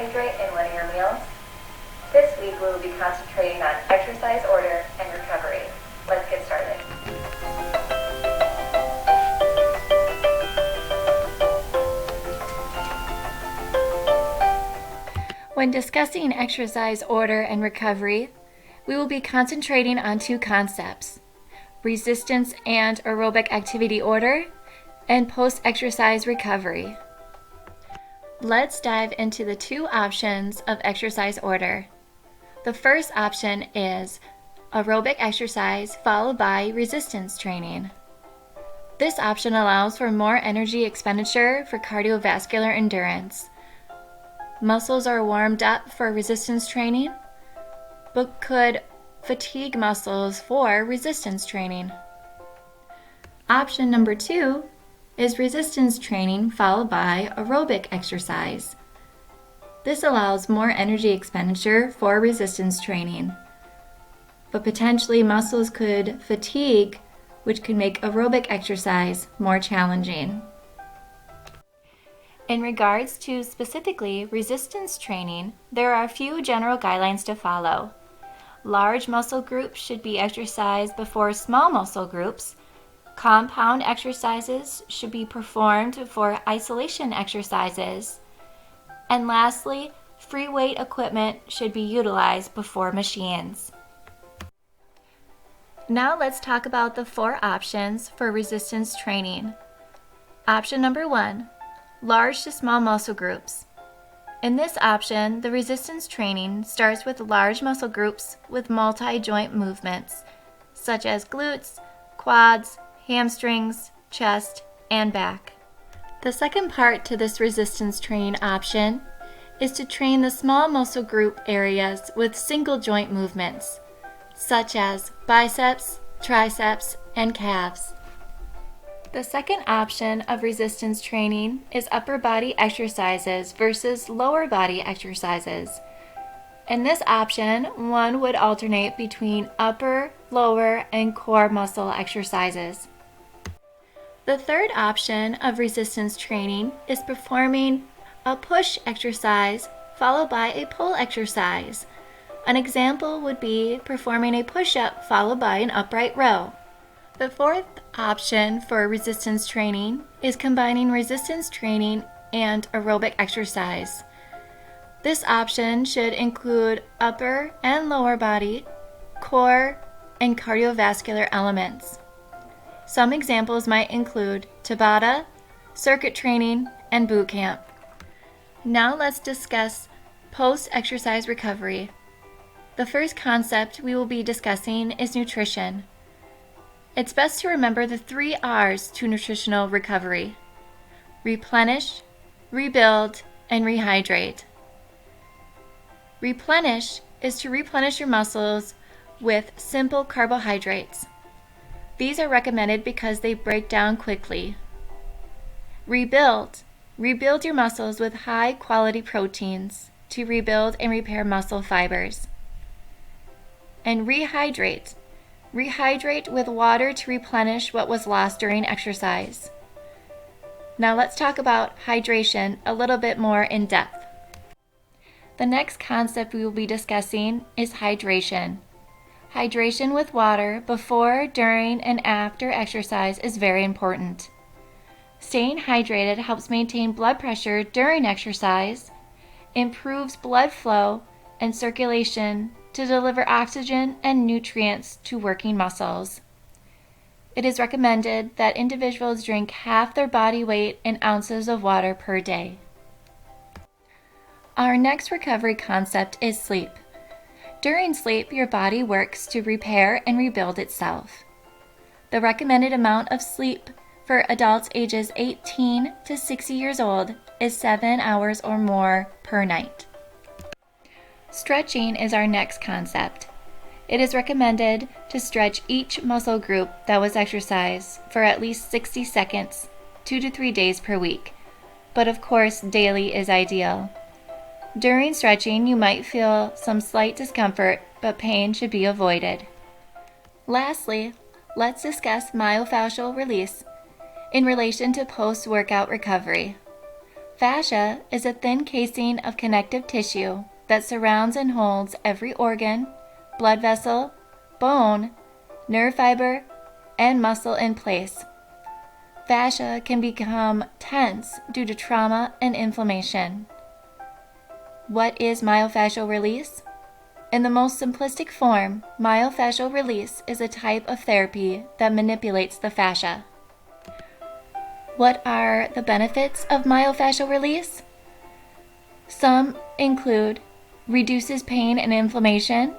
carbohydrate in linear meals. This week we will be concentrating on exercise order and recovery. Let's get started. When discussing exercise order and recovery, we will be concentrating on two concepts: resistance and aerobic activity order and post-exercise recovery. Let's dive into the two options of exercise order. The first option is aerobic exercise followed by resistance training. This option allows for more energy expenditure for cardiovascular endurance. Muscles are warmed up for resistance training, but could fatigue muscles for resistance training. Option number 2 is resistance training followed by aerobic exercise. This allows more energy expenditure for resistance training, but potentially muscles could fatigue, which could make aerobic exercise more challenging. In regards to specifically resistance training, there are a few general guidelines to follow. Large muscle groups should be exercised before small muscle groups. Compound exercises should be performed for isolation exercises. And lastly, free weight equipment should be utilized before machines. Now let's talk about the 4 options for resistance training. Option number 1. Large to small muscle groups. In this option, the resistance training starts with large muscle groups with multi-joint movements, such as glutes, quads, hamstrings, chest, and back. The second part to this resistance training option is to train the small muscle group areas with single joint movements, such as biceps, triceps, and calves. The second option of resistance training is upper body exercises versus lower body exercises. In this option, one would alternate between upper, lower, and core muscle exercises. The third option of resistance training is performing a push exercise followed by a pull exercise. An example would be performing a push-up followed by an upright row. The fourth option for resistance training is combining resistance training and aerobic exercise. This option should include upper and lower body, core, and cardiovascular elements. Some examples might include Tabata, circuit training, and boot camp. Now let's discuss post-exercise recovery. The first concept we will be discussing is nutrition. It's best to remember the 3 R's to nutritional recovery: replenish, rebuild, and rehydrate. Replenish is to replenish your muscles with simple carbohydrates. These are recommended because they break down quickly. Rebuild your muscles with high quality proteins to rebuild and repair muscle fibers. And rehydrate with water to replenish what was lost during exercise. Now let's talk about hydration a little bit more in depth. The next concept we will be discussing is hydration. Hydration with water before, during, and after exercise is very important. Staying hydrated helps maintain blood pressure during exercise, improves blood flow and circulation to deliver oxygen and nutrients to working muscles. It is recommended that individuals drink half their body weight in ounces of water per day. Our next recovery concept is sleep. During sleep, your body works to repair and rebuild itself. The recommended amount of sleep for adults ages 18 to 60 years old is 7 hours or more per night. Stretching is our next concept. It is recommended to stretch each muscle group that was exercised for at least 60 seconds, 2 to 3 days per week, but of course daily is ideal. During stretching, you might feel some slight discomfort, but pain should be avoided. Lastly, let's discuss myofascial release in relation to post-workout recovery. Fascia is a thin casing of connective tissue that surrounds and holds every organ, blood vessel, bone, nerve fiber, and muscle in place. Fascia can become tense due to trauma and inflammation. What is myofascial release? In the most simplistic form, myofascial release is a type of therapy that manipulates the fascia. What are the benefits of myofascial release? Some include reduces pain and inflammation,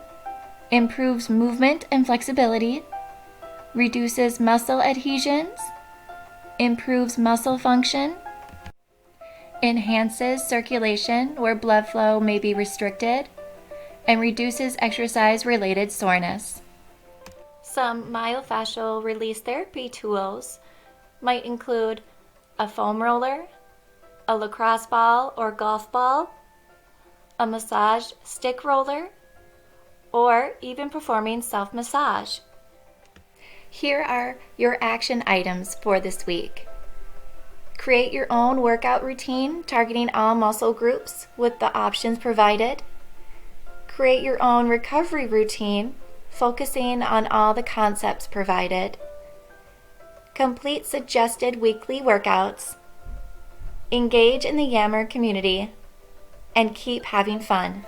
improves movement and flexibility, reduces muscle adhesions, improves muscle function, enhances circulation where blood flow may be restricted, and reduces exercise-related soreness. Some myofascial release therapy tools might include a foam roller, a lacrosse ball or golf ball, a massage stick roller, or even performing self-massage. Here are your action items for this week. Create your own workout routine targeting all muscle groups with the options provided. Create your own recovery routine focusing on all the concepts provided. Complete suggested weekly workouts. Engage in the Yammer community and keep having fun.